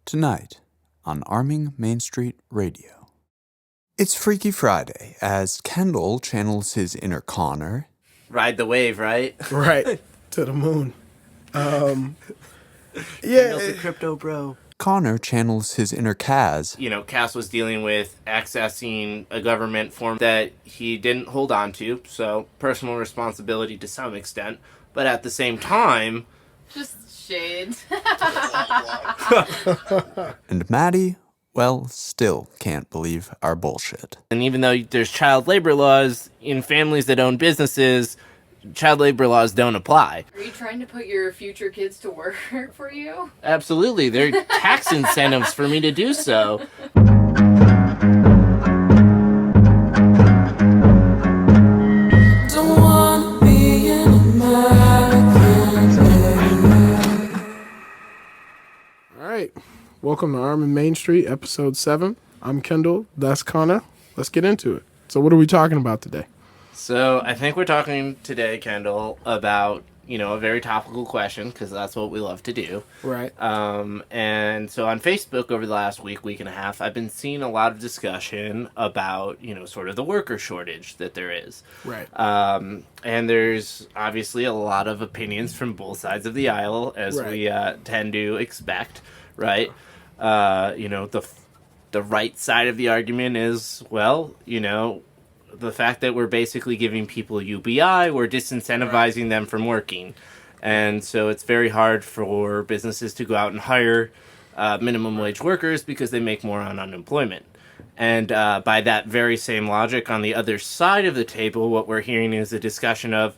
Tonight on Arming Main Street Radio. It's Freaky Friday as Kendall channels his inner Connor. Ride the wave, right? Right. To the moon. Kendall's a crypto bro. Connor channels his inner Kaz. You know, Cass was dealing with accessing a government form that he didn't hold on to, so personal responsibility to some extent. But at the same time... Just shade. And Maddie, well, still can't believe our bullshit. And even though there's child labor laws in families that own businesses, child labor laws don't apply. Are you trying to put your future kids to work for you? Absolutely. There are tax incentives for me to do so. Don't wanna be an American. All right. Welcome to Arming Main Street, episode 7. I'm Kendall. That's Connor. Let's get into it. So what are we talking about today? So I think we're talking today, Kendall, about, a very topical question, because that's what we love to do. Right. And so on Facebook over the last week and a half, I've been seeing a lot of discussion about, sort of the worker shortage that there is. Right. And there's obviously a lot of opinions from both sides of the aisle, as we tend to expect, right? The right side of the argument is, the fact that we're basically giving people UBI, we're disincentivizing them from working. And so it's very hard for businesses to go out and hire minimum wage workers because they make more on unemployment. And by that very same logic, on the other side of the table, what we're hearing is a discussion of,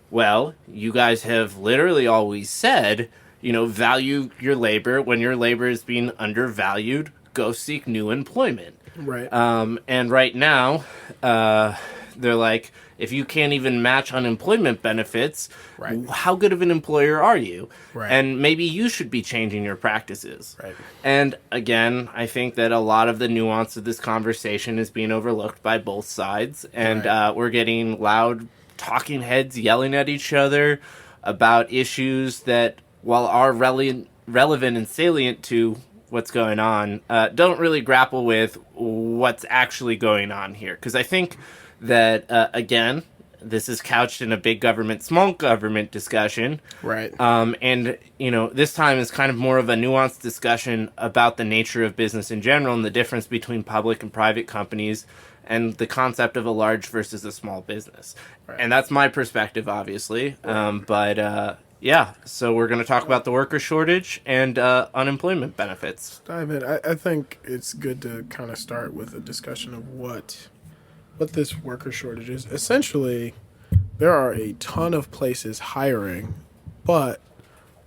well, you guys have literally always said, value your labor. When your labor is being undervalued, go seek new employment. Right. And right now, they're like, if you can't even match unemployment benefits, Right. How good of an employer are you? Right. And maybe you should be changing your practices. Right. And again, I think that a lot of the nuance of this conversation is being overlooked by both sides. And we're getting loud talking heads yelling at each other about issues that, while are relevant and salient to what's going on, don't really grapple with what's actually going on here. Because I think that, again, this is couched in a big government, small government discussion. Right. And, this time is kind of more of a nuanced discussion about the nature of business in general and the difference between public and private companies and the concept of a large versus a small business. Right. And that's my perspective, obviously. Yeah, so we're going to talk about the worker shortage and unemployment benefits. Dive in. I think it's good to kind of start with a discussion of what this worker shortage is. Essentially, there are a ton of places hiring, but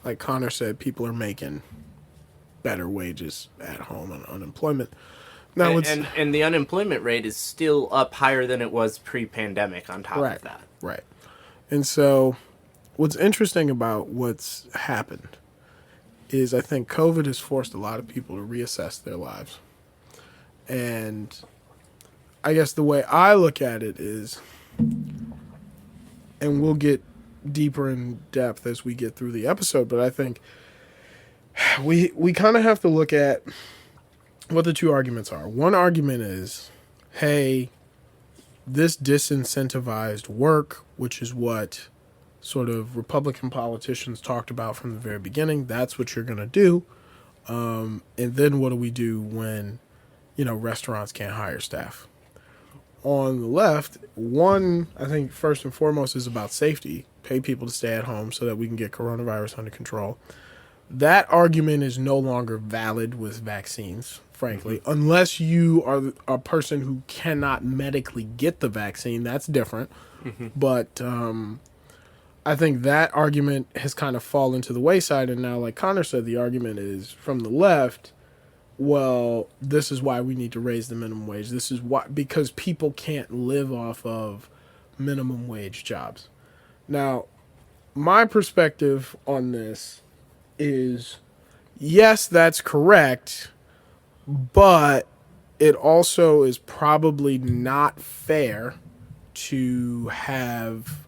like Connor said, people are making better wages at home on unemployment. Now, and the unemployment rate is still up higher than it was pre-pandemic on top of that. Right. And so what's interesting about what's happened is I think COVID has forced a lot of people to reassess their lives. And I guess the way I look at it is, and we'll get deeper in depth as we get through the episode, but I think we kind of have to look at what the two arguments are. One argument is, hey, this disincentivized work, which is what sort of Republican politicians talked about from the very beginning. That's what you're going to do. And then what do we do when, restaurants can't hire staff? On the left, one, I think first and foremost is about safety. Pay people to stay at home so that we can get coronavirus under control. That argument is no longer valid with vaccines, frankly, unless you are a person who cannot medically get the vaccine. That's different. But I think that argument has kind of fallen to the wayside. And now, like Connor said, the argument is from the left, well, this is why we need to raise the minimum wage. This is why, because people can't live off of minimum wage jobs. Now, my perspective on this is, yes, that's correct, but it also is probably not fair to have,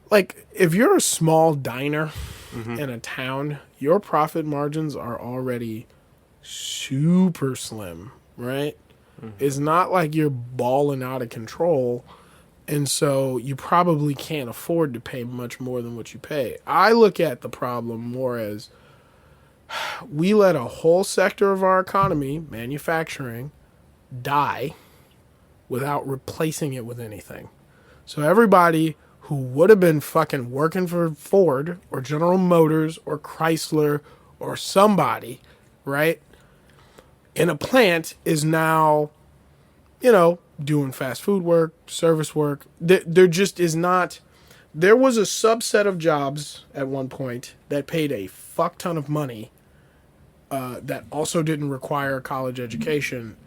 like, if you're a small diner in a town, your profit margins are already super slim, right? It's not like you're balling out of control, and so you probably can't afford to pay much more than what you pay. I look at the problem more as we let a whole sector of our economy, manufacturing, die without replacing it with anything. So everybody who would have been fucking working for Ford or General Motors or Chrysler or somebody, right, in a plant is now, doing fast food work, service work. There just is not. There was a subset of jobs at one point that paid a fuck ton of money that also didn't require a college education.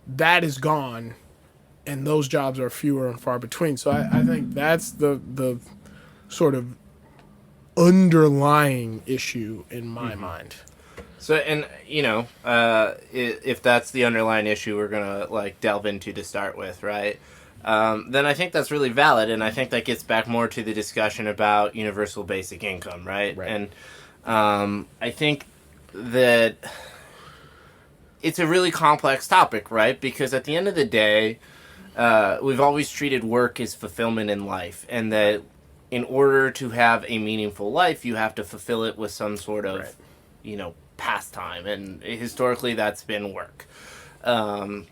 That is gone, and those jobs are fewer and far between. So I think that's the sort of underlying issue in my mind. So, and if that's the underlying issue we're gonna delve into to start with, right? Then I think that's really valid, and I think that gets back more to the discussion about universal basic income, right? And I think that it's a really complex topic, right? Because at the end of the day, we've always treated work as fulfillment in life, and that in order to have a meaningful life, you have to fulfill it with some sort of, pastime, and historically that's been work,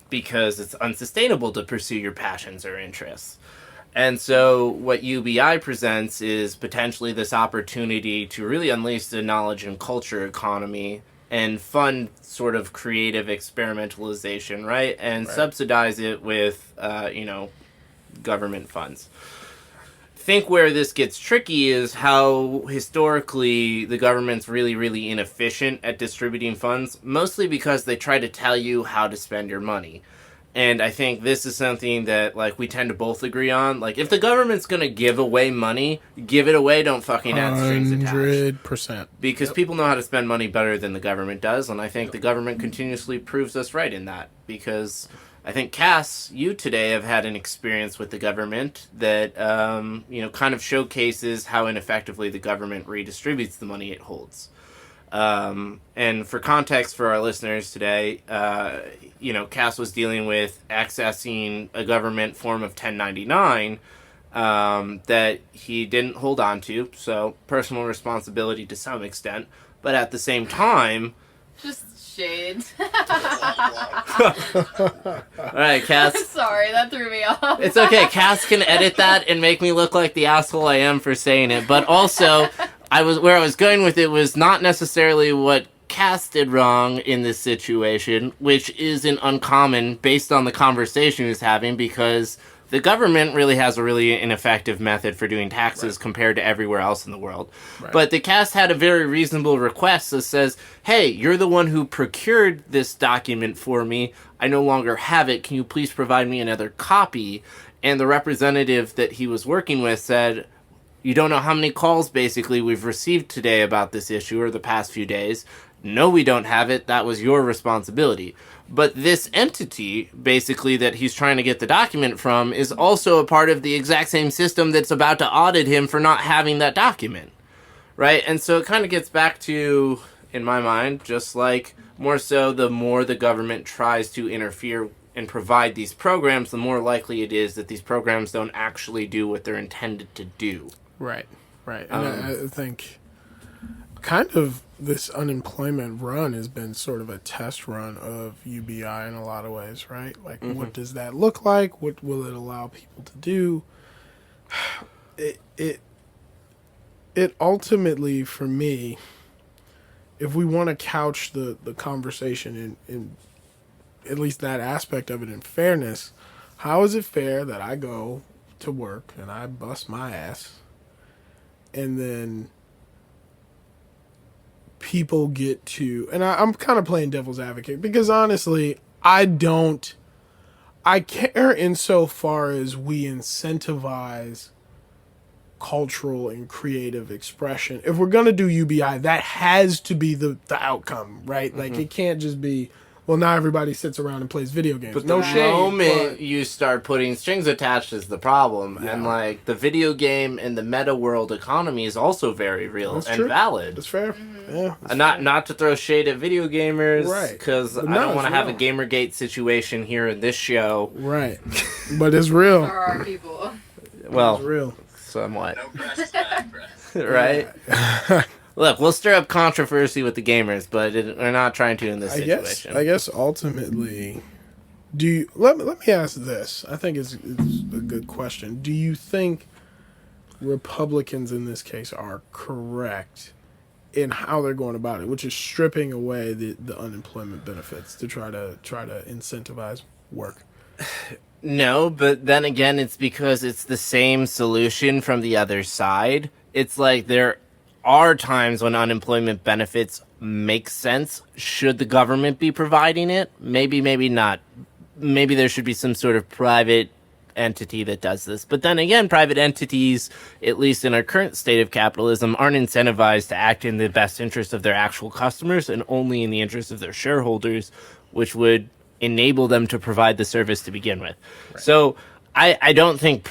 because it's unsustainable to pursue your passions or interests. And so what UBI presents is potentially this opportunity to really unleash the knowledge and culture economy and fund sort of creative experimentalization, right? And subsidize it with, government funds. I think where this gets tricky is how historically the government's really, really inefficient at distributing funds, mostly because they try to tell you how to spend your money. And I think this is something that, we tend to both agree on. If the government's going to give away money, give it away, don't fucking add strings attached. 100%. Because people know how to spend money better than the government does, and I think the government continuously proves us right in that. Because I think, Cass, you today have had an experience with the government that, kind of showcases how ineffectively the government redistributes the money it holds. And for context for our listeners today, Cass was dealing with accessing a government form of 1099 that he didn't hold on to, so personal responsibility to some extent, but at the same time... Just shades. All right, Cass. Sorry, that threw me off. It's okay. Cass can edit that and make me look like the asshole I am for saying it. But also, where I was going with it was not necessarily what Cass did wrong in this situation, which isn't uncommon based on the conversation he was having, because the government really has a really ineffective method for doing taxes compared to everywhere else in the world. But the cast had a very reasonable request that says, hey, you're the one who procured this document for me. I no longer have it. Can you please provide me another copy? And the representative that he was working with said, you don't know how many calls basically we've received today about this issue or the past few days. No, we don't have it. That was your responsibility. But this entity, basically, that he's trying to get the document from is also a part of the exact same system that's about to audit him for not having that document, right? And so it kind of gets back to, in my mind, just more so the more the government tries to interfere and provide these programs, the more likely it is that these programs don't actually do what they're intended to do. Right. And I think kind of this unemployment run has been sort of a test run of UBI in a lot of ways, right? What does that look like? What will it allow people to do? It ultimately, for me, if we want to couch the conversation in at least that aspect of it in fairness, how is it fair that I go to work and I bust my ass and then people get to, and I'm kind of playing devil's advocate because honestly, I care insofar as we incentivize cultural and creative expression. If we're going to do UBI, that has to be the outcome, right? It can't just be, well, now everybody sits around and plays video games. But no the shade. moment But you start putting strings attached is the problem. Yeah. And, like, the video game and the meta world economy is also very real That's and true. valid. That's fair. Yeah. Not to throw shade at video gamers, Right. because I But no, don't want to it's have a real. Gamergate situation here in this show. Right. But it's real. There are people. It's Well, real. somewhat. No press is bad press. Right? Look, we'll stir up controversy with the gamers, but we're not trying to in this situation. I guess ultimately, do you, let me ask this. I think it's a good question. Do you think Republicans in this case are correct in how they're going about it, which is stripping away the unemployment benefits to try to incentivize work? No, but then again, it's because it's the same solution from the other side. It's like there are times when unemployment benefits make sense. Should the government be providing it? Maybe, maybe not. Maybe there should be some sort of private entity that does this. But then again, private entities, at least in our current state of capitalism, aren't incentivized to act in the best interest of their actual customers and only in the interest of their shareholders, which would enable them to provide the service to begin with. Right. So I don't think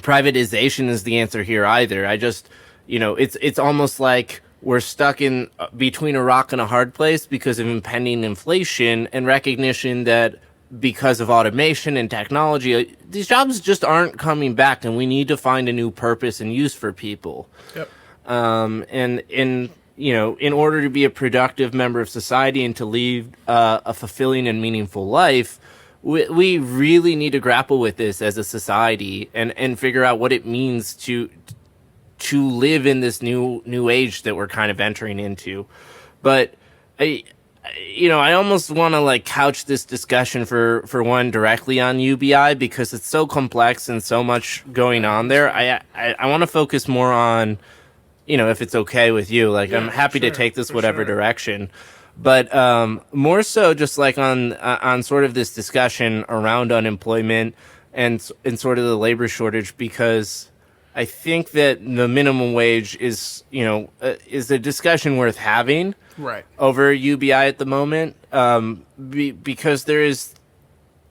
privatization is the answer here either. I just, it's almost like we're stuck in between a rock and a hard place because of impending inflation and recognition that because of automation and technology, these jobs just aren't coming back, and we need to find a new purpose and use for people. Yep. And in order to be a productive member of society and to lead a fulfilling and meaningful life, we really need to grapple with this as a society and figure out what it means to live in this new age that we're kind of entering into. But I almost want to couch this discussion for one directly on UBI because it's so complex and so much going on there. I want to focus more on, if it's okay with you, I'm happy to take this whatever direction, but more so just on sort of this discussion around unemployment and sort of the labor shortage, because I think that the minimum wage is a discussion worth having, right, over UBI at the moment, because there's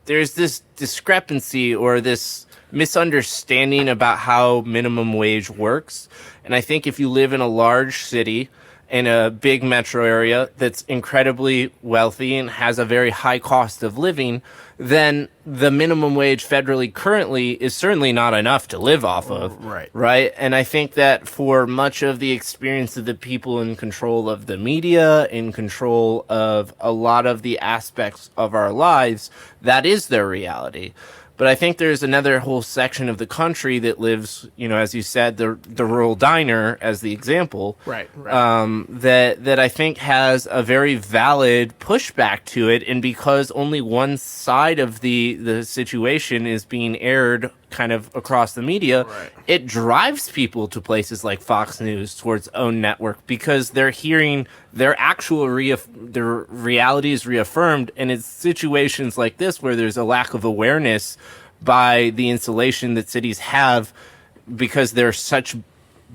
this discrepancy or this misunderstanding about how minimum wage works. And I think if you live in a large city in a big metro area that's incredibly wealthy and has a very high cost of living, then the minimum wage federally currently is certainly not enough to live off of. Right. And I think that for much of the experience of the people in control of the media, in control of a lot of the aspects of our lives, that is their reality. But I think there's another whole section of the country that lives, as you said, the rural diner as the example, right. That I think has a very valid pushback to it. And because only one side of the situation is being aired kind of across the media, right, it drives people to places like Fox News towards own network because they're hearing their actual their reality is reaffirmed. And it's situations like this where there's a lack of awareness by the insulation that cities have because they're such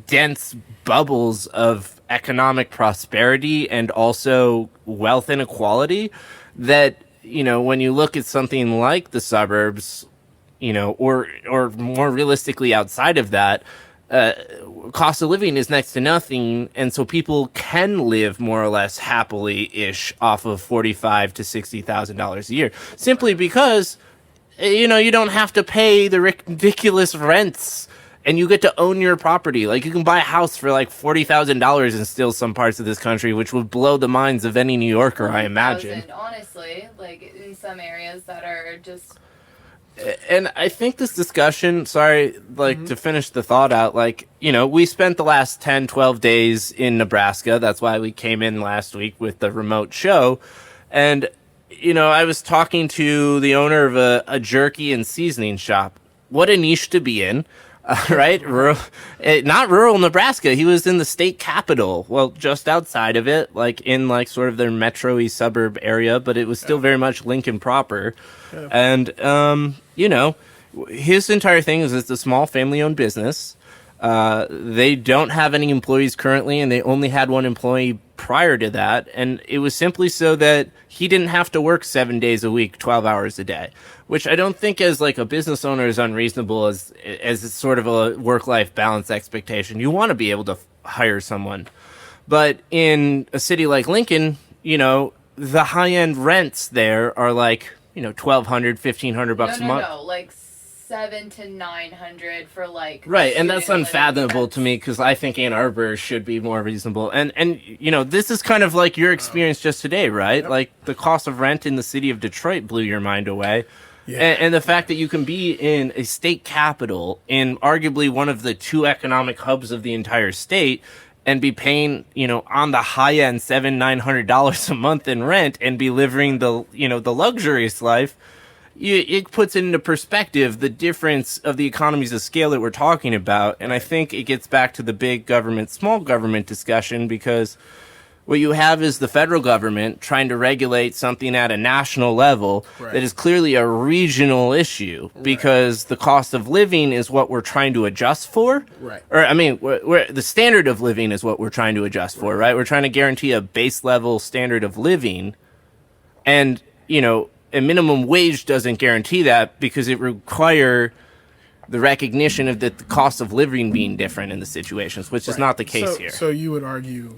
dense bubbles of economic prosperity and also wealth inequality that, when you look at something like the suburbs, or more realistically outside of that, cost of living is next to nothing, and so people can live more or less happily-ish off of $45,000 to $60,000 a year, simply because, you don't have to pay the ridiculous rents, and you get to own your property. You can buy a house for $40,000 in still some parts of this country, which would blow the minds of any New Yorker, I imagine. Honestly, in some areas that are just. And I think this discussion, to finish the thought out, we spent the last 10, 12 days in Nebraska. That's why we came in last week with the remote show. And, I was talking to the owner of a jerky and seasoning shop. What a niche to be in, right? Not rural Nebraska. He was in the state capital. Well, just outside of it, in sort of their metro-y suburb area, but it was still very much Lincoln proper. Yeah. And, his entire thing is it's a small family-owned business. They don't have any employees currently, and they only had one employee prior to that, and it was simply so that he didn't have to work 7 days a week, 12 hours a day, which I don't think as like a business owner is unreasonable as sort of a work-life balance expectation. You want to be able to hire someone. But in a city like Lincoln, you know, the high-end rents there are like, you know, $1,200, $1,500 a month. No, like 700 to 900 for like right, and that's student unfathomable living. to me because I think Ann Arbor should be more reasonable. And you know, this is kind of like your experience just today, right? Yep. Like the cost of rent in the city of Detroit blew your mind away. Yeah. And the fact that you can be in a state capital, in arguably one of the two economic hubs of the entire state, and be paying, you know, on the high end $700-900 a month in rent, and be living the, you know, the luxurious life, it puts into perspective the difference of the economies of scale that we're talking about. And I think it gets back to the big government, small government discussion, because what you have is the federal government trying to regulate something at a national level Right. that is clearly a regional issue, because the cost of living is what we're trying to adjust for. Right. Or, I mean, the standard of living is what we're trying to adjust for, right? We're trying to guarantee a base level standard of living. And, you know, a minimum wage doesn't guarantee that, because it require the recognition of the cost of living being different in the situations, which is not the case here. So you would argue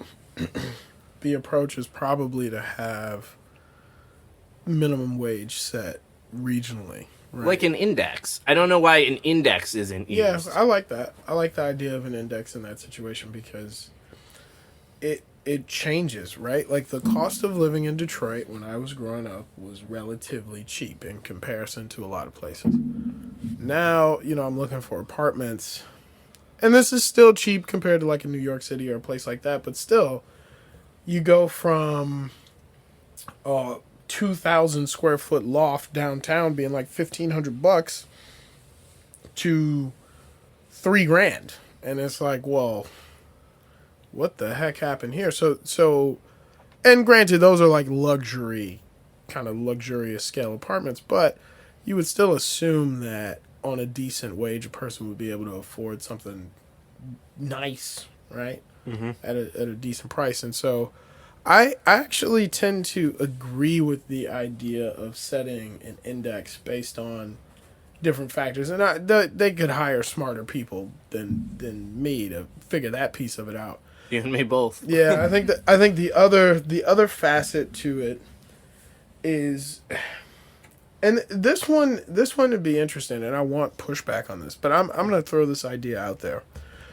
the approach is probably to have minimum wage set regionally. Right? Like an index. I don't know why an index isn't Yeah, used. I like that. I like the idea of an index in that situation, because it changes, right? Like the cost of living in Detroit when I was growing up was relatively cheap in comparison to a lot of places. Now, you know, I'm looking for apartments, and this is still cheap compared to like in New York City or a place like that, but still, you go from 2,000 square foot loft downtown being like $1,500 to $3,000, and it's like, well, what the heck happened here? So, and granted, those are like luxury, kind of luxurious scale apartments, but you would still assume that on a decent wage, a person would be able to afford something nice, right? Mm-hmm. At a decent price. And so I actually tend to agree with the idea of setting an index based on different factors. And they could hire smarter people than me to figure that piece of it out. You and me both. Yeah, I think the other facet to it is, and this one would be interesting, and I want pushback on this, but I'm gonna throw this idea out there.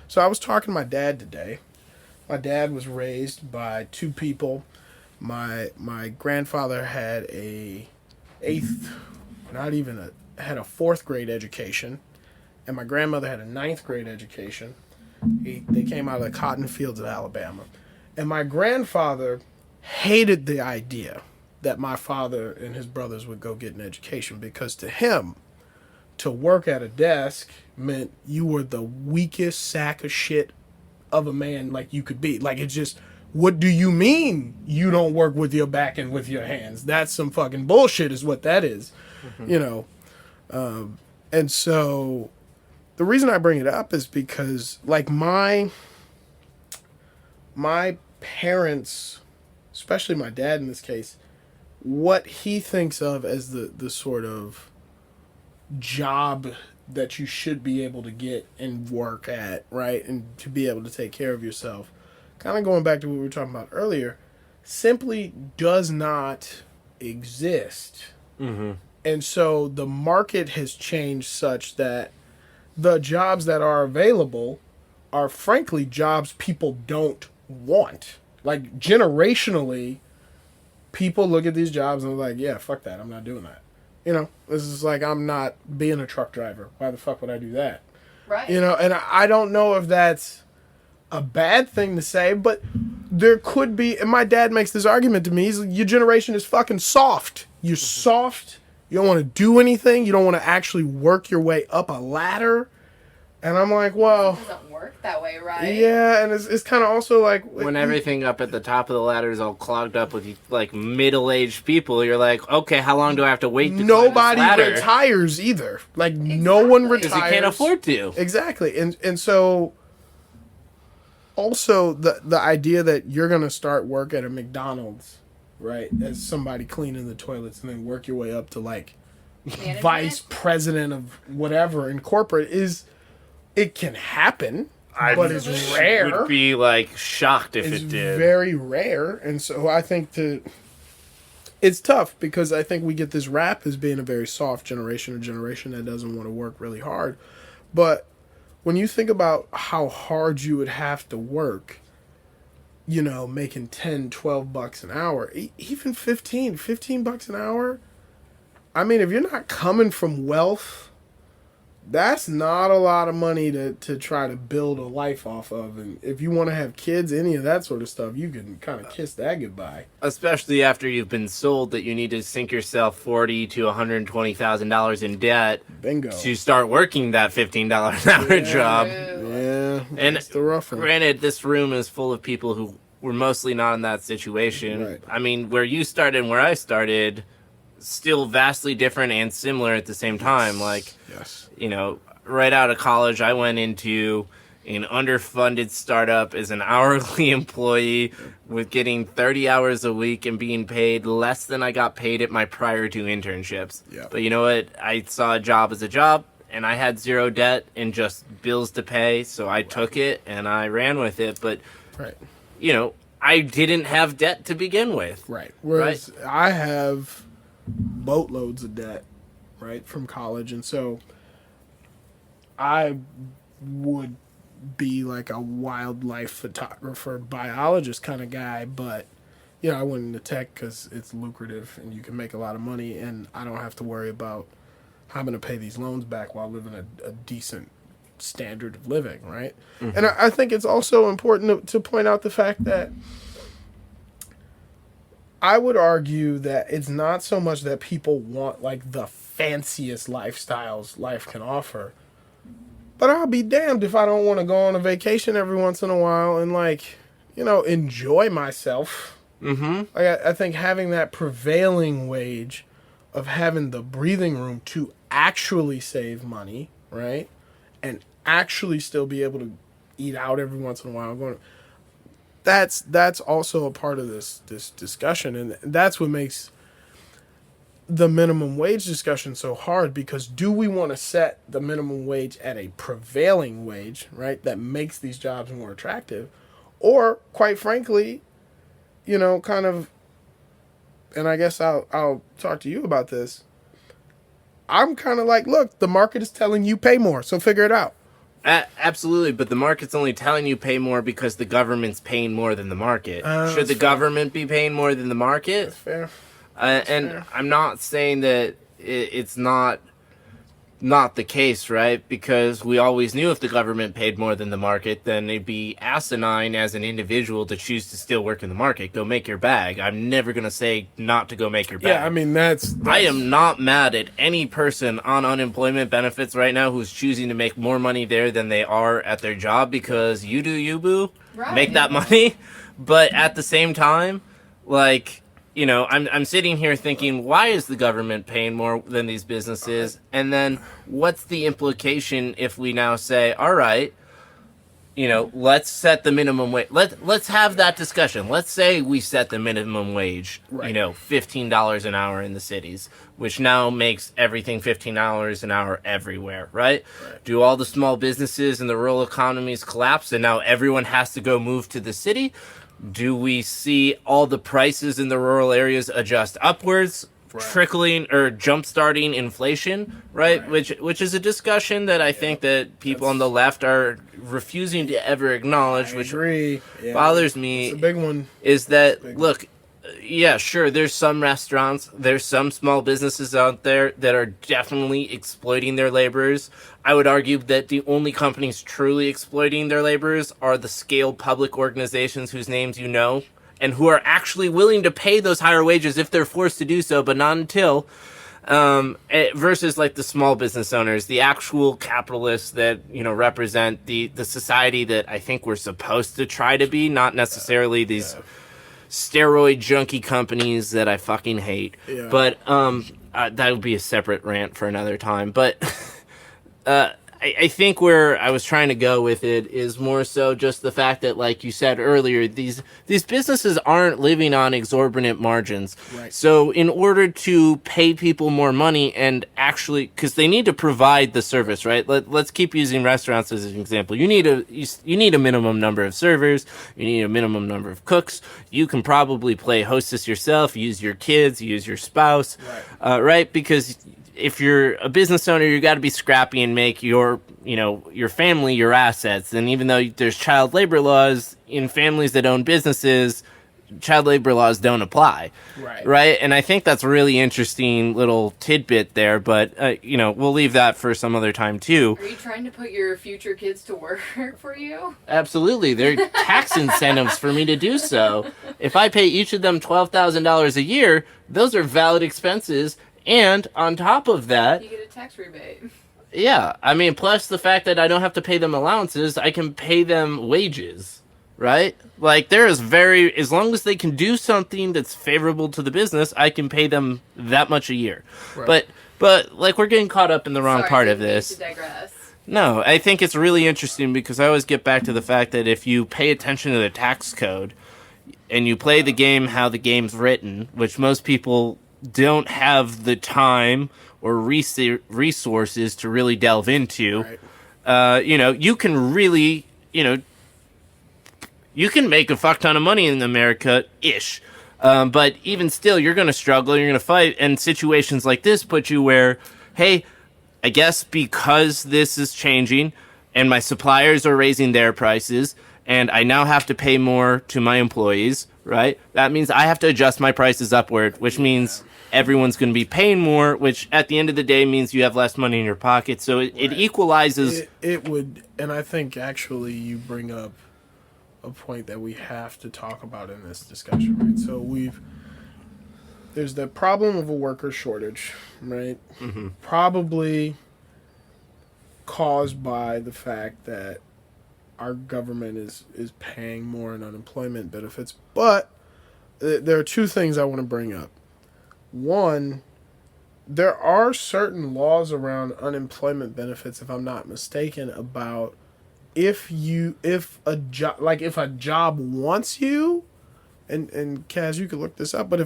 So I was talking to my dad today. My dad was raised by two people. My grandfather had had a fourth grade education, and my grandmother had a ninth grade education. They came out of the cotton fields of Alabama. And my grandfather hated the idea that my father and his brothers would go get an education, because to him, to work at a desk meant you were the weakest sack of shit of a man like you could be. Like, it's just, what do you mean you don't work with your back and with your hands? That's some fucking bullshit is what that is. Mm-hmm. You know? And so the reason I bring it up is because, like, my parents, especially my dad in this case, what he thinks of as the sort of job that you should be able to get and work at, right? And to be able to take care of yourself. Kind of going back to what we were talking about earlier, simply does not exist. Mm-hmm. And so the market has changed such that the jobs that are available are frankly jobs people don't want. Like, generationally, people look at these jobs and they're like, yeah, fuck that, I'm not doing that. You know, this is like, I'm not being a truck driver. Why the fuck would I do that? Right. You know, and I don't know if that's a bad thing to say, but there could be, and my dad makes this argument to me, he's like, your generation is fucking soft. You're soft. You don't want to do anything. You don't want to actually work your way up a ladder. And I'm like, well, It doesn't work that way, right? yeah, and it's kind of also like, When everything up at the top of the ladder is all clogged up with like middle-aged people, you're like, okay, how long do I have to wait to nobody climb this ladder? retires either. Like, no one Exactly. retires. Because you can't afford to. Exactly. And so also the idea that you're going to start work at a McDonald's, right, as somebody cleaning the toilets and then work your way up to like Management? vice president of whatever in corporate it can happen, but it's rare. Would be like shocked if It's it did. very rare, and so I think it's tough because I think we get this rap as being a very soft generation, a generation that doesn't want to work really hard. But when you think about how hard you would have to work, you know, making 10, 12 bucks an hour, even 15 bucks an hour, I mean, if you're not coming from wealth, that's not a lot of money to try to build a life off of. And if you want to have kids, any of that sort of stuff, you can kind of kiss that goodbye. Especially after you've been sold that you need to sink yourself $40,000 to $120,000 in debt Bingo. to start working that $15 an hour job. Yeah, And that's the rough one. granted, this room is full of people who were mostly not in that situation. Right. I mean, where you started and where I started, still vastly different and similar at the same time. Like, Yes. you know, right out of college, I went into an underfunded startup as an hourly employee with getting 30 hours a week and being paid less than I got paid at my prior two internships. Yeah. But you know what? I saw a job as a job, and I had zero debt and just bills to pay, so I took it and I ran with it. But, Right. you know, I didn't have debt to begin with. Right. Whereas I have boatloads of debt, right, from college. And so I would be like a wildlife photographer, biologist kind of guy, but you know, I went into tech because it's lucrative and you can make a lot of money, and I don't have to worry about how I'm going to pay these loans back while living a decent standard of living, right? Mm-hmm. And I think it's also important to point out the fact that I would argue that it's not so much that people want like the fanciest lifestyles life can offer, but I'll be damned if I don't want to go on a vacation every once in a while and like, you know, enjoy myself. Mm-hmm. Like I think having that prevailing wage of having the breathing room to actually save money, right, and actually still be able to eat out every once in a while, that's also a part of this discussion, and that's what makes the minimum wage discussion so hard, because do we want to set the minimum wage at a prevailing wage, right, that makes these jobs more attractive, or quite frankly, you know, kind of, and I guess I'll talk to you about this, I'm kind of like, look, the market is telling you pay more, so figure it out. Absolutely, but the market's only telling you pay more because the government's paying more than the market. Should the fair. government be paying more than the market? That's fair. And fair. I'm not saying that it's not the case, right? Because we always knew if the government paid more than the market, then it'd be asinine as an individual to choose to still work in the market. Go make your bag. I'm never going to say not to go make your bag. Yeah, I mean, that's I am not mad at any person on unemployment benefits right now who's choosing to make more money there than they are at their job, because you do you, boo. Right. Make that money. But at the same time, like, you know, I'm sitting here thinking, why is the government paying more than these businesses? And then what's the implication if we now say, all right, you know, let's set the minimum wage. Let's have that discussion. Let's say we set the minimum wage, you know, $15 an hour in the cities, which now makes everything $15 an hour everywhere, right? Do all the small businesses and the rural economies collapse and now everyone has to go move to the city? Do we see all the prices in the rural areas adjust upwards, trickling or jump-starting inflation, right? Which is a discussion that I think that people on the left are refusing to ever acknowledge, which bothers me. It's a big one. Is that, look, yeah, sure, there's some restaurants, there's some small businesses out there that are definitely exploiting their laborers. I would argue that the only companies truly exploiting their laborers are the scale public organizations whose names you know, and who are actually willing to pay those higher wages if they're forced to do so, but not until, versus like the small business owners, the actual capitalists that, you know, represent the society that I think we're supposed to try to be, not necessarily these steroid junkie companies that I fucking hate. Yeah. But that would be a separate rant for another time. But I think where I was trying to go with it is more so just the fact that, like you said earlier, these businesses aren't living on exorbitant margins. Right. So in order to pay people more money and actually, because they need to provide the service, right? Let's keep using restaurants as an example. You need a minimum number of servers. You need a minimum number of cooks. You can probably play hostess yourself, use your kids, use your spouse, right? Because if you're a business owner, you got to be scrappy and make your family your assets. And even though there's child labor laws in families that own businesses, child labor laws don't apply. Right. And I think that's a really interesting little tidbit there, but we'll leave that for some other time too. Are you trying to put your future kids to work for you? Absolutely. There are tax incentives for me to do so. If I pay each of them $12,000 a year, those are valid expenses. And on top of that, you get a tax rebate. Yeah, I mean, plus the fact that I don't have to pay them allowances, I can pay them wages, right? Like, as long as they can do something that's favorable to the business, I can pay them that much a year. Right. But like, we're getting caught up in the wrong part of this. To digress. No, I think it's really interesting because I always get back to the fact that if you pay attention to the tax code and you play the game how the game's written, which most people don't have the time or resources to really delve into, you can really, you can make a fuck ton of money in America-ish. But even still, you're going to struggle, you're going to fight, and situations like this put you where, hey, I guess because this is changing and my suppliers are raising their prices and I now have to pay more to my employees, right? That means I have to adjust my prices upward, which means everyone's going to be paying more, which at the end of the day means you have less money in your pocket. So it equalizes. It would, and I think actually you bring up a point that we have to talk about in this discussion, right? So there's the problem of a worker shortage, right? Mm-hmm. Probably caused by the fact that our government is paying more in unemployment benefits. But there are two things I want to bring up. One, there are certain laws around unemployment benefits, if I'm not mistaken, about if a job wants you, and Kaz, you could look this up, but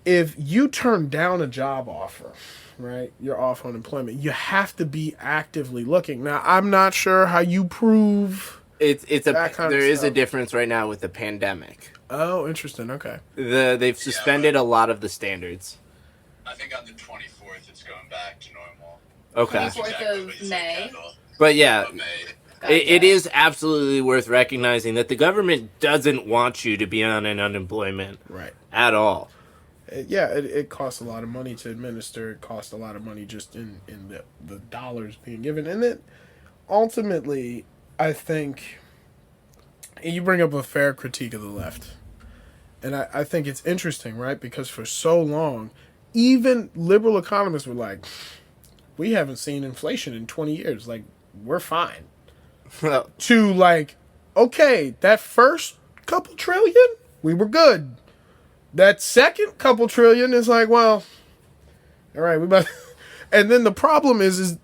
if you turn down a job offer, right, you're off unemployment. You have to be actively looking. Now, I'm not sure how you prove there is a difference right now with the pandemic. Oh, interesting. Okay. They've suspended a lot of the standards. I think on the 24th it's going back to normal. Okay. 24th of May. But yeah, Gotcha. it is absolutely worth recognizing that the government doesn't want you to be on an unemployment at all. Yeah, it costs a lot of money to administer. It costs a lot of money just in the dollars being given. And then ultimately, I think, and you bring up a fair critique of the left. And I think it's interesting, right? Because for so long, even liberal economists were like, we haven't seen inflation in 20 years. Like, we're fine. To like, okay, that first couple trillion, we were good. That second couple trillion is like, well, all right, we about. And then the problem is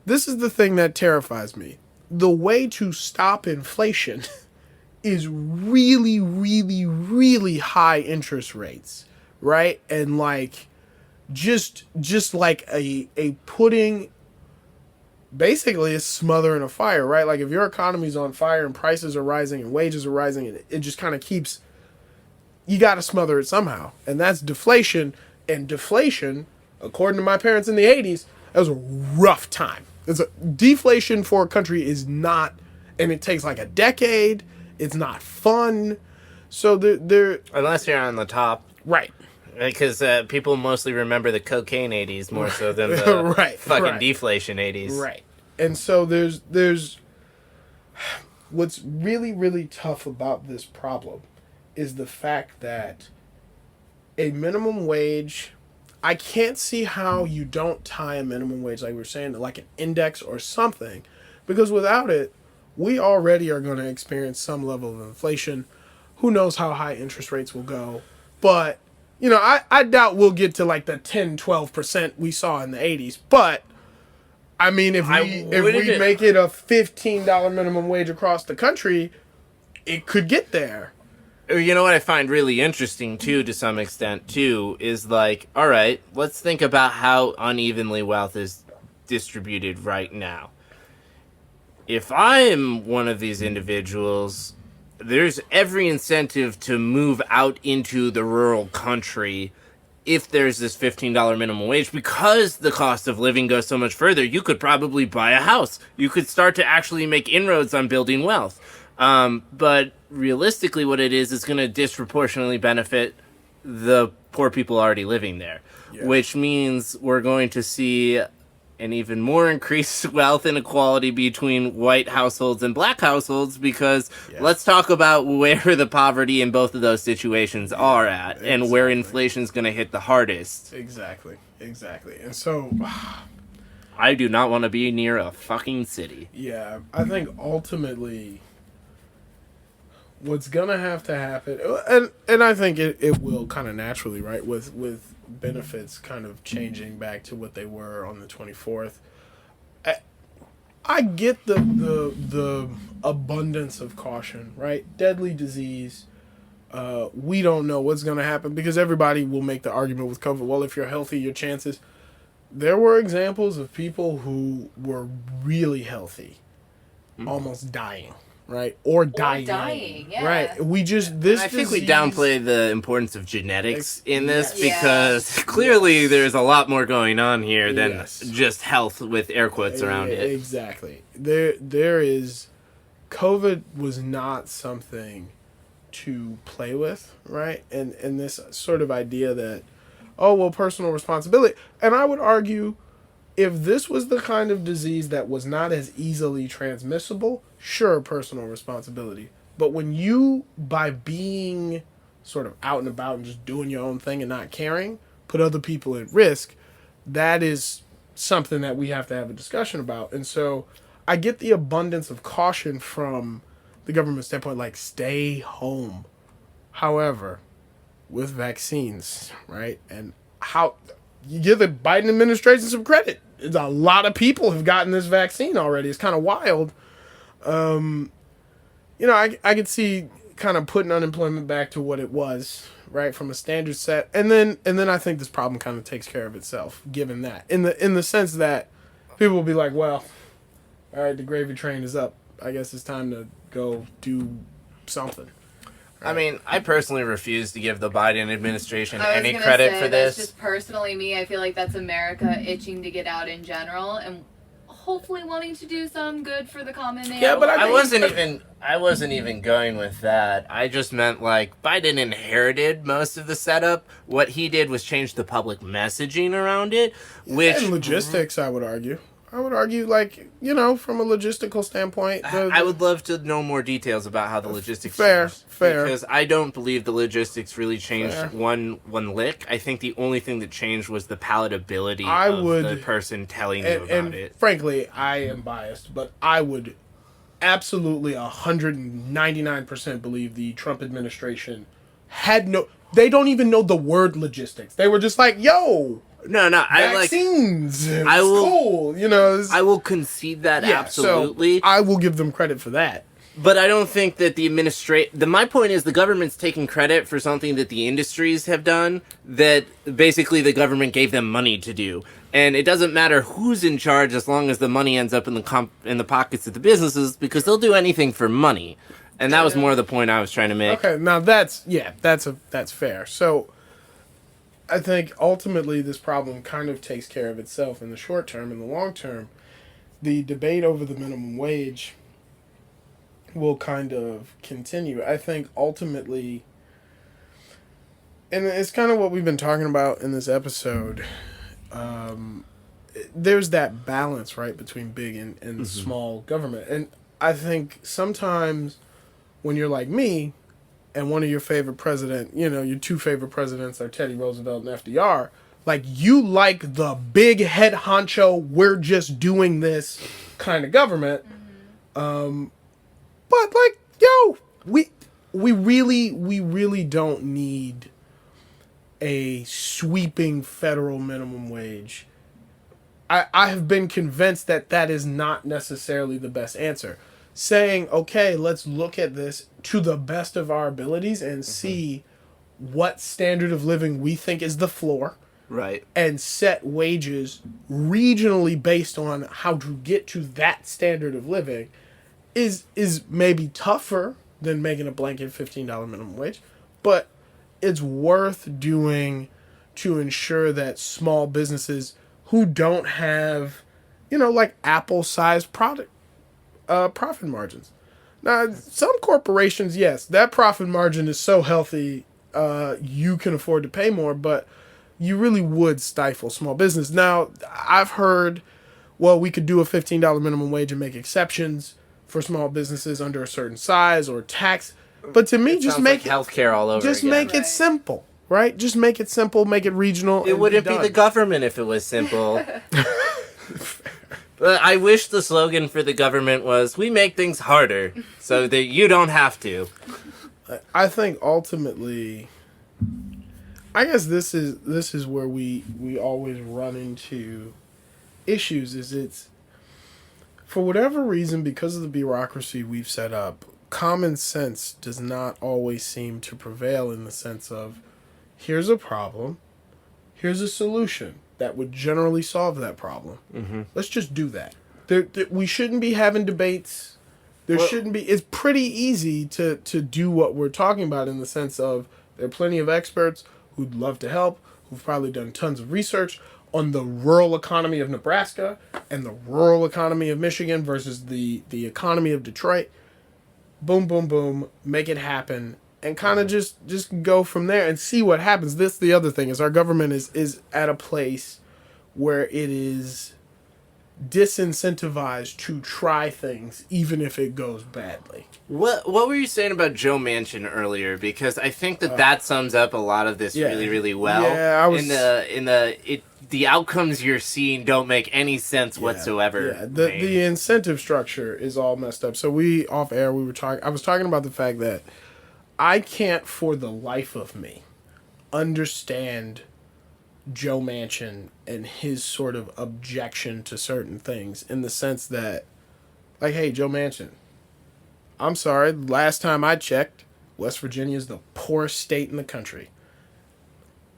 this is the thing that terrifies me. The way to stop inflation is really, really, really high interest rates, right? And like, just like a putting, basically a smothering a fire, right? Like if your economy's on fire and prices are rising and wages are rising, and it just kind of keeps. You got to smother it somehow. And that's deflation. And deflation, according to my parents in the 80s, that was a rough time. Deflation for a country is not, and it takes like a decade. It's not fun. So they're unless you're on the top. Right. Because people mostly remember the cocaine 80s more so than the fucking deflation 80s. Right. And so there's what's really, really tough about this problem is the fact that a minimum wage, I can't see how you don't tie a minimum wage, like we were saying, to like an index or something, because without it, we already are going to experience some level of inflation. Who knows how high interest rates will go, but, you know, I doubt we'll get to like the 10, 12% we saw in the 80s, but I mean, if we make it a $15 minimum wage across the country, it could get there. You know what I find really interesting, too, to some extent, too, is like, all right, let's think about how unevenly wealth is distributed right now. If I am one of these individuals, there's every incentive to move out into the rural country if there's this $15 minimum wage, because the cost of living goes so much further. You could probably buy a house. You could start to actually make inroads on building wealth. But realistically, what it is going to disproportionately benefit the poor people already living there, which means we're going to see an even more increased wealth inequality between white households and black households, because let's talk about where the poverty in both of those situations are at and where inflation is going to hit the hardest. Exactly. And so I do not want to be near a fucking city. Yeah, I think ultimately what's gonna have to happen, and I think it will kind of naturally, right, with benefits kind of changing back to what they were on the 24th. I get the abundance of caution, right? Deadly disease. We don't know what's gonna happen, because everybody will make the argument with COVID. Well, if you're healthy, your chances. There were examples of people who were really healthy, almost dying. Right? Or dying. Yeah. Right. We just, this I think disease, we downplay the importance of genetics in this, because clearly there's a lot more going on here than just health with air quotes around it. Exactly. There is, COVID was not something to play with, right? And this sort of idea that, oh, well, personal responsibility. And I would argue, if this was the kind of disease that was not as easily transmissible, sure, personal responsibility. But when you, by being sort of out and about and just doing your own thing and not caring, put other people at risk, that is something that we have to have a discussion about. And so I get the abundance of caution from the government standpoint, like, stay home. However, with vaccines, right, and how you give the Biden administration some credit. A lot of people have gotten this vaccine already. It's kind of wild. I could see kind of putting unemployment back to what it was, right, from a standard set, and then I think this problem kind of takes care of itself, given that, in the sense that people will be like, well, all right, the gravy train is up. I guess it's time to go do something. I mean, I personally refuse to give the Biden administration any credit for this. That's just personally me. I feel like that's America itching to get out in general, and hopefully wanting to do some good for the common man. Yeah, but I wasn't even going with that. I just meant, like, Biden inherited most of the setup. What he did was change the public messaging around it, which and logistics, I would argue. Like, from a logistical standpoint. I would love to know more details about how the logistics fair. Because I don't believe the logistics really changed one lick. I think the only thing that changed was the palatability of the person telling you about it. Frankly, I am biased, but I would absolutely 199% believe the Trump administration they don't even know the word logistics. They were just like, yo, No, vaccines. I will, cool, I will concede that absolutely. So I will give them credit for that. But I don't think that my point is the government's taking credit for something that the industries have done that basically the government gave them money to do. And it doesn't matter who's in charge as long as the money ends up in the pockets of the businesses, because they'll do anything for money. And that was more the point I was trying to make. Okay, now that's fair. So I think ultimately this problem kind of takes care of itself in the short term. In the long term, the debate over the minimum wage will kind of continue. I think ultimately, and it's kind of what we've been talking about in this episode, there's that balance, right, between big and small government. And I think sometimes when you're like me, and one of your favorite your two favorite presidents are Teddy Roosevelt and FDR, like, you like the big head honcho, we're just doing this kind of government. But, like, yo, we really don't need a sweeping federal minimum wage I have been convinced that that is not necessarily the best answer. Saying, okay, let's look at this to the best of our abilities and see what standard of living we think is the floor, Right. and set wages regionally based on how to get to that standard of living is maybe tougher than making a blanket $15 minimum wage, but it's worth doing to ensure that small businesses who don't have, like Apple-sized profit margins. Now, some corporations, yes, that profit margin is so healthy, you can afford to pay more, but you really would stifle small business. Now, I've heard, well, we could do a $15 minimum wage and make exceptions for small businesses under a certain size or tax. But to me, just make healthcare all over. Just again. make it Right. simple, right? Just make it simple, make it regional. It wouldn't be the government if it was simple. But I wish the slogan for the government was, we make things harder so that you don't have to. I think ultimately, I guess this is where we always run into issues. Is it's, for whatever reason, because of the bureaucracy we've set up, common sense does not always seem to prevail in the sense of, here's a problem, here's a solution that would generally solve that problem. Mm-hmm. Let's just do that. We shouldn't be having debates. Shouldn't be. It's pretty easy to do what we're talking about in the sense of there are plenty of experts who'd love to help, who've probably done tons of research on the rural economy of Nebraska and the rural economy of Michigan versus the economy of Detroit. Boom, boom, boom, make it happen, and kind of just go from there and see what happens. The other thing is our government is at a place where it is disincentivized to try things even if it goes badly. What were you saying about Joe Manchin earlier? Because I think that sums up a lot of this really, really well. Yeah, I was the outcomes you're seeing don't make any sense whatsoever. Yeah, the incentive structure is all messed up. So off air I was talking about the fact that I can't for the life of me understand Joe Manchin and his sort of objection to certain things in the sense that, like, hey, Joe Manchin, I'm sorry, last time I checked, West Virginia is the poorest state in the country.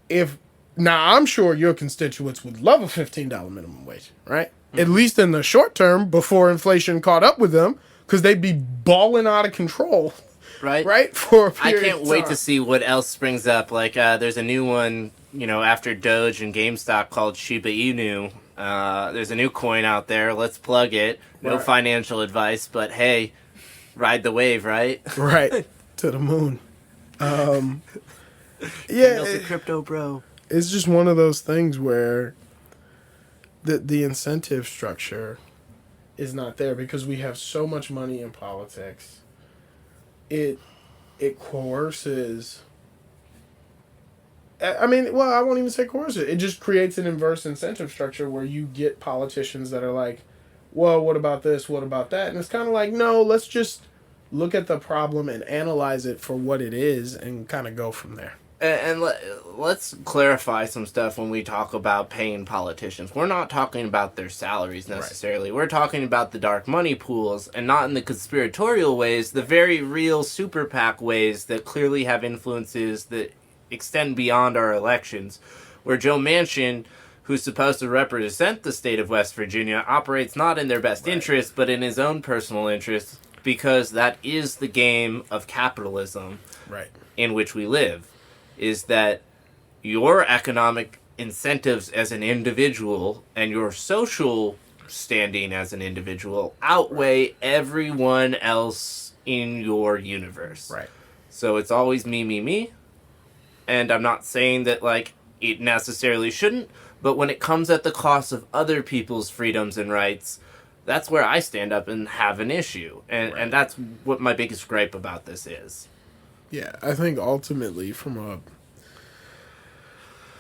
Now, I'm sure your constituents would love a $15 minimum wage, right? Mm-hmm. At least in the short term, before inflation caught up with them, because they'd be balling out of control. Right? For a period I can't wait to see what else springs up. Like, there's a new one, after Doge and GameStop called Shiba Inu. There's a new coin out there. Let's plug it. No financial advice, but hey, ride the wave, right? Right. To the moon. Kendall's a crypto bro. It's just one of those things where the incentive structure is not there because we have so much money in politics. It coerces. I won't even say coerces. It just creates an inverse incentive structure where you get politicians that are like, well, what about this? What about that? And it's kind of like, no, let's just look at the problem and analyze it for what it is and kind of go from there. And let's clarify some stuff when we talk about paying politicians. We're not talking about their salaries necessarily. Right. We're talking about the dark money pools, and not in the conspiratorial ways, the very real super PAC ways that clearly have influences that extend beyond our elections, where Joe Manchin, who's supposed to represent the state of West Virginia, operates not in their best interest, but in his own personal interest, because that is the game of capitalism in which we live. Is that your economic incentives as an individual and your social standing as an individual outweigh everyone else in your universe. Right. So it's always me. And I'm not saying that, like, it necessarily shouldn't, but when it comes at the cost of other people's freedoms and rights, that's where I stand up and have an issue. And that's what my biggest gripe about this is. Yeah, I think ultimately I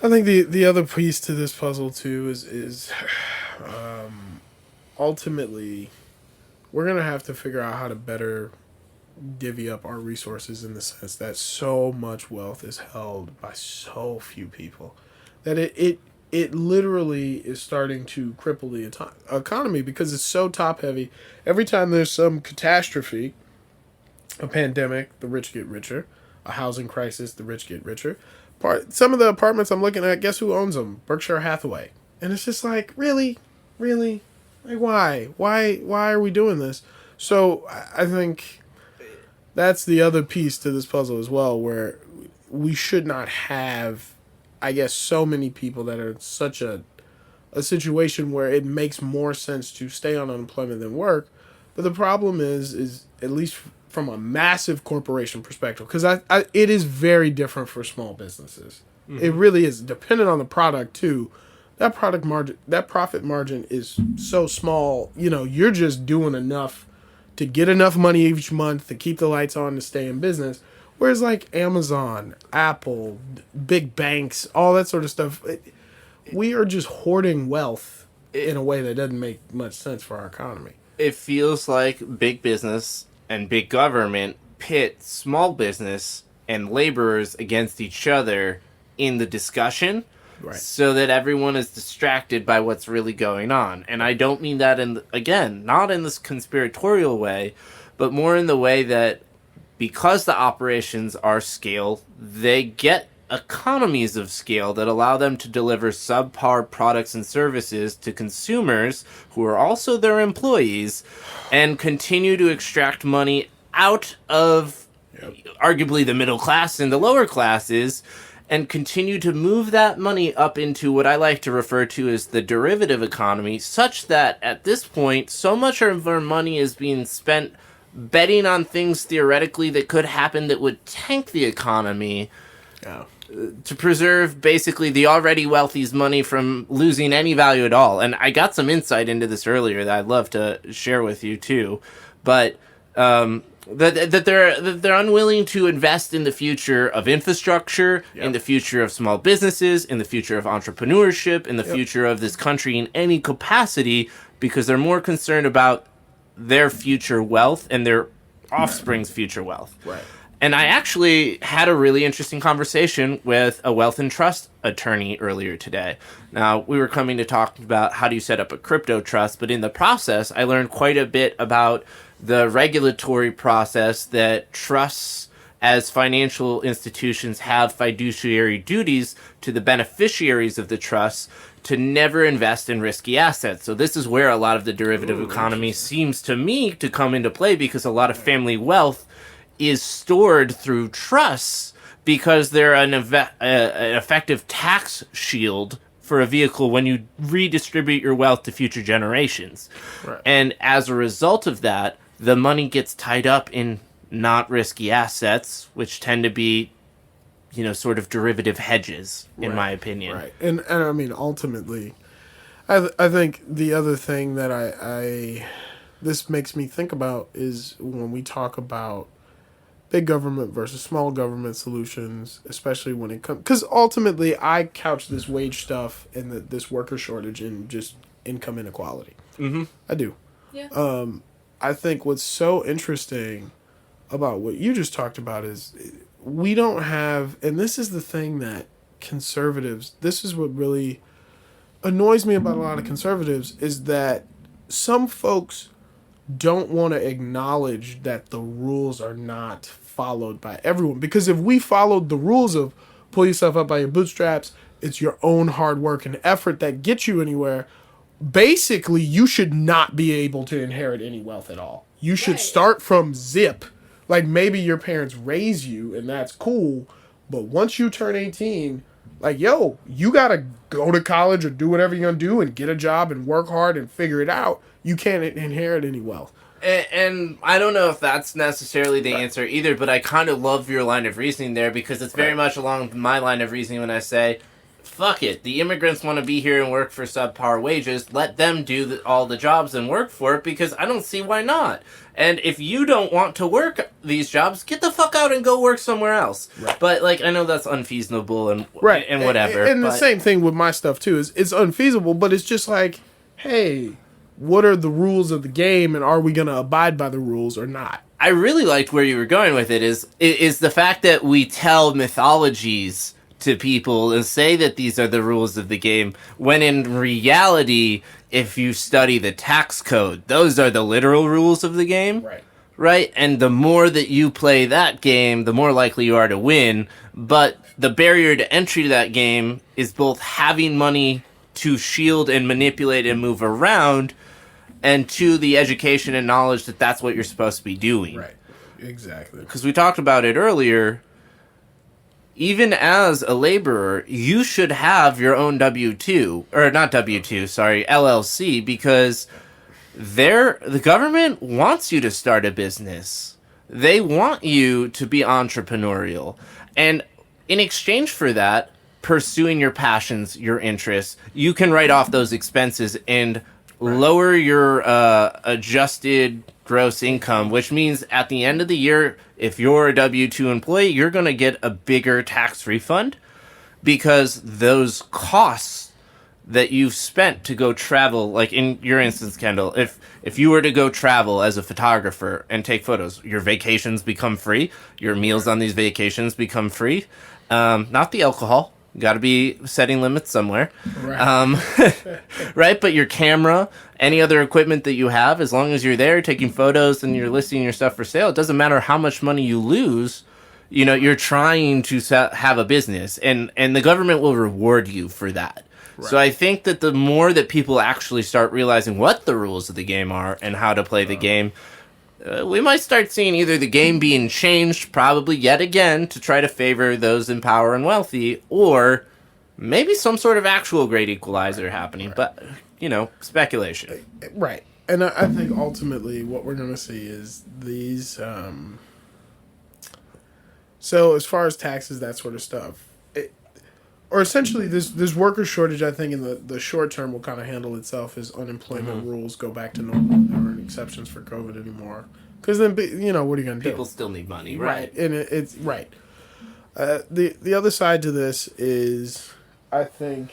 think the other piece to this puzzle too is ultimately we're going to have to figure out how to better divvy up our resources in the sense that so much wealth is held by so few people that it literally is starting to cripple the economy because it's so top heavy. Every time there's some catastrophe, a pandemic, the rich get richer. A housing crisis, the rich get richer. Some of the apartments I'm looking at, guess who owns them? Berkshire Hathaway. And it's just like, really? Like, why? Why are we doing this? So I think that's the other piece to this puzzle as well, where we should not have, I guess, so many people that are in such a situation where it makes more sense to stay on unemployment than work. But the problem is at least from a massive corporation perspective, because it is very different for small businesses. Mm-hmm. It really is, dependent on the product too. That profit margin is so small. You know, you're just doing enough to get enough money each month to keep the lights on to stay in business. Whereas like Amazon, Apple, big banks, all that sort of stuff, we are just hoarding wealth in a way that doesn't make much sense for our economy. It feels like big business and big government pit small business and laborers against each other in the discussion. Right. So that everyone is distracted by what's really going on. And I don't mean that not in this conspiratorial way, but more in the way that because the operations are scale, they get economies of scale that allow them to deliver subpar products and services to consumers who are also their employees and continue to extract money out of arguably the middle class and the lower classes and continue to move that money up into what I like to refer to as the derivative economy, such that at this point, so much of our money is being spent betting on things theoretically that could happen that would tank the economy to preserve basically the already wealthy's money from losing any value at all. And I got some insight into this earlier that I'd love to share with you too. But that they're unwilling to invest in the future of infrastructure, in the future of small businesses, in the future of entrepreneurship, in the future of this country in any capacity, because they're more concerned about their future wealth and their offspring's future wealth. Right. And I actually had a really interesting conversation with a wealth and trust attorney earlier today. Now, we were coming to talk about how do you set up a crypto trust, but in the process, I learned quite a bit about the regulatory process that trusts as financial institutions have fiduciary duties to the beneficiaries of the trusts to never invest in risky assets. So this is where a lot of the derivative economy seems to me to come into play, because a lot of family wealth is stored through trusts because they're an effective tax shield for a vehicle when you redistribute your wealth to future generations. Right. And as a result of that, the money gets tied up in not risky assets, which tend to be, sort of derivative hedges, in my opinion. Right. And I mean, ultimately, I think the other thing that this makes me think about is when we talk about big government versus small government solutions, especially when it comes... Because ultimately, I couch this wage stuff and this worker shortage in just income inequality. Mm-hmm. I do. Yeah. I think what's so interesting about what you just talked about is we don't have... And this is the thing that conservatives... This is what really annoys me about a lot of conservatives, is that some folks don't want to acknowledge that the rules are not followed by everyone. Because if we followed the rules of pull yourself up by your bootstraps, it's your own hard work and effort that gets you anywhere, basically you should not be able to inherit any wealth at all. You should start from zip. Like, maybe your parents raise you and that's cool, but once you turn 18, like, you gotta go to college or do whatever you're gonna do and get a job and work hard and figure it out. You can't inherit any wealth. And I don't know if that's necessarily the answer either, but I kind of love your line of reasoning there, because it's very much along my line of reasoning when I say, fuck it, the immigrants want to be here and work for subpar wages, let them do all the jobs and work for it, because I don't see why not. And if you don't want to work these jobs, get the fuck out and go work somewhere else. Right. But, I know that's unfeasible and whatever. And the same thing with my stuff, too, is it's unfeasible, but it's just like, hey, what are the rules of the game, and are we going to abide by the rules or not? I really liked where you were going with it, is the fact that we tell mythologies to people and say that these are the rules of the game, when in reality, if you study the tax code, those are the literal rules of the game. Right. Right? And the more that you play that game, the more likely you are to win. But the barrier to entry to that game is both having money to shield and manipulate and move around, and to the education and knowledge that that's what you're supposed to be doing. Right. Exactly. Because we talked about it earlier, even as a laborer, you should have your own W-2, or not W-2, sorry, LLC, because the government wants you to start a business. They want you to be entrepreneurial. And in exchange for that, pursuing your passions, your interests, you can write off those expenses and lower your adjusted gross income, which means at the end of the year, if you're a W-2 employee, you're going to get a bigger tax refund, because those costs that you've spent to go travel, like in your instance, Kendall, if you were to go travel as a photographer and take photos, your vacations become free, your meals on these vacations become free. Not the alcohol. Got to be setting limits somewhere. Right. Right? But your camera, any other equipment that you have, as long as you're there taking photos and you're listing your stuff for sale, it doesn't matter how much money you lose. You know, you're trying to have a business, and the government will reward you for that. Right. So I think that the more that people actually start realizing what the rules of the game are and how to play the game, we might start seeing either the game being changed, probably yet again, to try to favor those in power and wealthy, or maybe some sort of actual great equalizer happening. Right. But, you know, speculation. Right. And I think ultimately what we're going to see is these... So as far as taxes, that sort of stuff, or essentially this worker shortage, I think in the short term will kind of handle itself as unemployment rules go back to normal. There aren't exceptions for COVID anymore. Because then, you know, what are you going to do? People still need money, right? And it's right. The other side to this is, I think,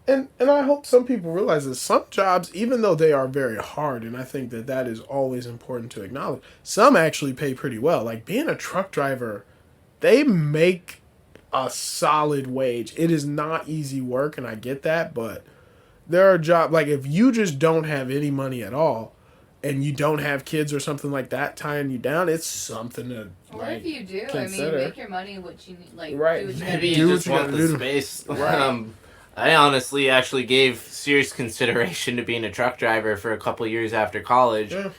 and I hope some people realize that some jobs, even though they are very hard, and I think that is always important to acknowledge, some actually pay pretty well. Like being a truck driver, they make a solid wage. It is not easy work, and I get that, but there are jobs, like if you just don't have any money at all, and you don't have kids or something like that tying you down, it's something to or if you do, consider. I mean, make your money what you need, like right. do what you Maybe gotta you do. just want the space. Right. I honestly actually gave serious consideration to being a truck driver for a couple years after college. Yeah.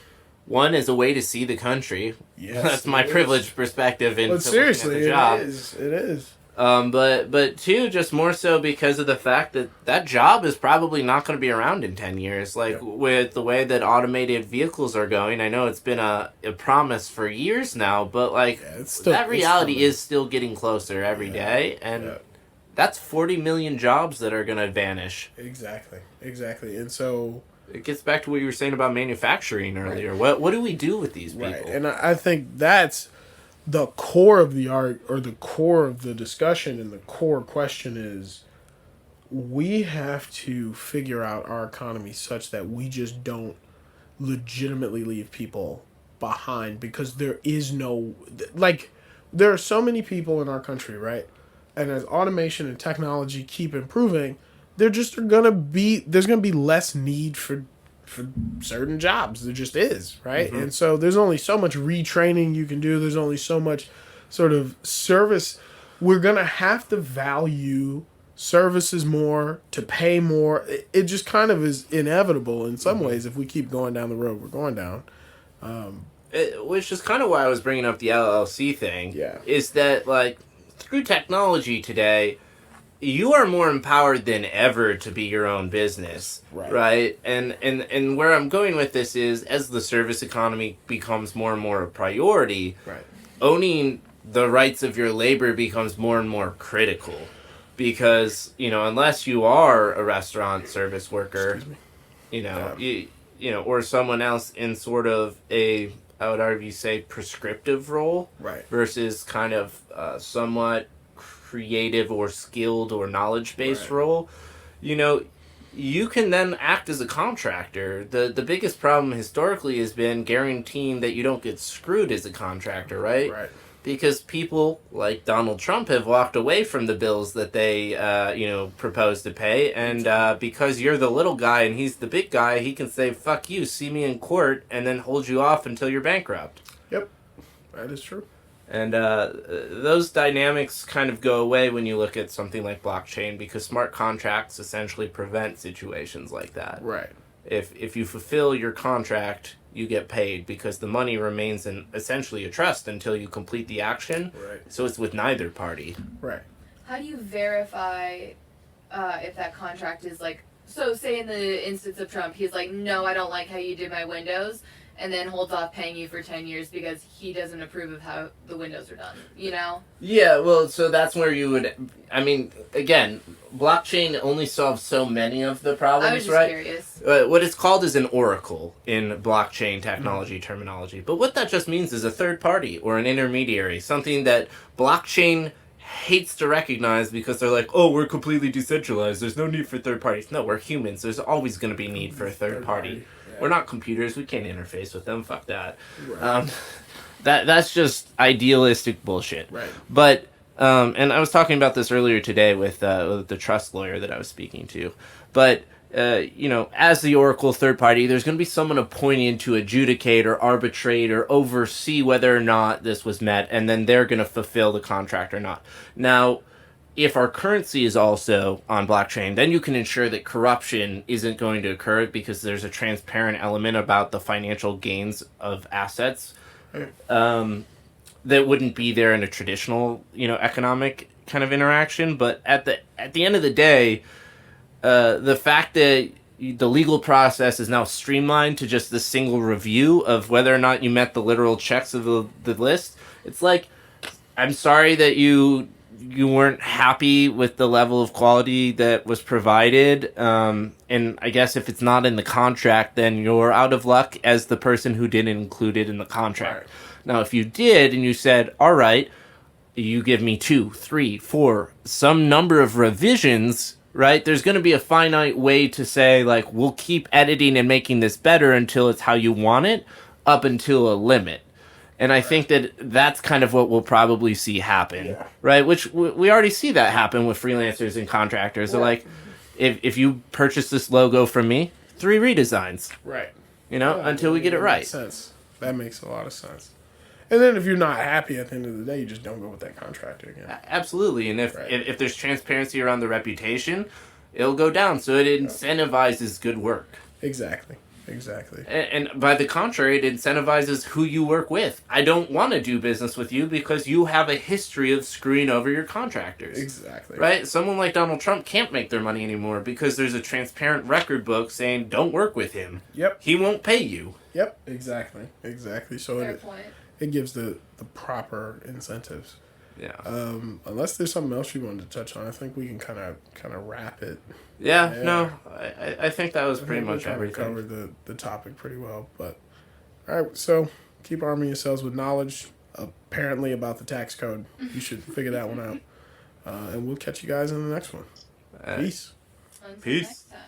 One is a way to see the country. Yes, that's my privileged perspective into seriously, looking at the job. It is. But two, just more so because of the fact that job is probably not going to be around in 10 years. Like, with the way that automated vehicles are going, I know it's been a promise for years now, but, like, that reality is still getting closer every day, and that's 40 million jobs that are going to vanish. Exactly. And so... It gets back to what you were saying about manufacturing earlier. Right. What do we do with these people? Right, and I think that's the core of the art, or the core of the discussion, and the core question is, we have to figure out our economy such that we just don't legitimately leave people behind, because there is no, like, there are so many people in our country, right? And as automation and technology keep improving, there's gonna be less need for certain jobs. There just is, right? Mm-hmm. And so there's only so much retraining you can do. There's only so much sort of service. We're gonna have to value services more, to pay more. It just kind of is inevitable in some ways if we keep going down the road we're going down. Which is kind of why I was bringing up the LLC thing. Yeah. Is that, like, through technology today, you are more empowered than ever to be your own business, right? And where I'm going with this is, as the service economy becomes more and more a priority, owning the rights of your labor becomes more and more critical. Because, you know, unless you are a restaurant service worker, you know, or someone else in sort of a, I would argue, say, prescriptive role, versus kind of somewhat creative or skilled or knowledge-based role, you know, you can then act as a contractor. The biggest problem historically has been guaranteeing that you don't get screwed as a contractor, right? because people like Donald Trump have walked away from the bills that they, proposed to pay, and because you're the little guy and he's the big guy, he can say, fuck you, see me in court, and then hold you off until you're bankrupt. Yep, that is true. And those dynamics kind of go away when you look at something like blockchain, because smart contracts essentially prevent situations like that. Right. If you fulfill your contract, you get paid, because the money remains in essentially a trust until you complete the action. Right. So it's with neither party. Right. How do you verify if that contract is like, so say in the instance of Trump, he's like, no, I don't like how you did my windows, and then holds off paying you for 10 years because he doesn't approve of how the windows are done, you know? Yeah, well, so that's where you would, I mean, again, blockchain only solves so many of the problems, I was just right? curious. What it's called is an oracle in blockchain technology terminology. But what that just means is a third party or an intermediary, something that blockchain hates to recognize, because they're like, oh, we're completely decentralized, there's no need for third parties. No, we're humans. There's always going to be need for a third party. Yeah. We're not computers. We can't interface with them. Fuck that. Right. That's just idealistic bullshit. Right. But and I was talking about this earlier today with the trust lawyer that I was speaking to. But as the oracle third party, there's going to be someone appointed to adjudicate or arbitrate or oversee whether or not this was met, and then they're going to fulfill the contract or not. Now, if our currency is also on blockchain, then you can ensure that corruption isn't going to occur, because there's a transparent element about the financial gains of assets that wouldn't be there in a traditional, economic kind of interaction. But at the end of the day, the fact that the legal process is now streamlined to just the single review of whether or not you met the literal checks of the list, it's like, I'm sorry that you weren't happy with the level of quality that was provided, and I guess if it's not in the contract, then you're out of luck as the person who didn't include it in the contract. Right. Now, if you did and you said, all right, you give me 2, 3, 4, some number of revisions, right, there's going to be a finite way to say, like, we'll keep editing and making this better until it's how you want it, up until a limit. And I think that that's kind of what we'll probably see happen, right? Which we already see that happen with freelancers and contractors. They're like, if you purchase this logo from me, 3 redesigns. Right. Until we get it right. Makes sense. That makes a lot of sense. And then if you're not happy at the end of the day, you just don't go with that contractor again. Absolutely. And if there's transparency around the reputation, it'll go down. So it incentivizes good work. Exactly. And by the contrary, it incentivizes who you work with. I don't want to do business with you because you have a history of screwing over your contractors. Exactly. Right? Someone like Donald Trump can't make their money anymore because there's a transparent record book saying don't work with him. Yep. He won't pay you. Yep. Exactly. So Fair point. It gives the proper incentives. Yeah. Unless there's something else you wanted to touch on, I think we can kind of wrap it. Yeah. No, I think that was pretty much everything. Covered the topic pretty well. But all right, so keep arming yourselves with knowledge. Apparently about the tax code, you should figure that one out. And we'll catch you guys in the next one. Peace. Until Peace. next time.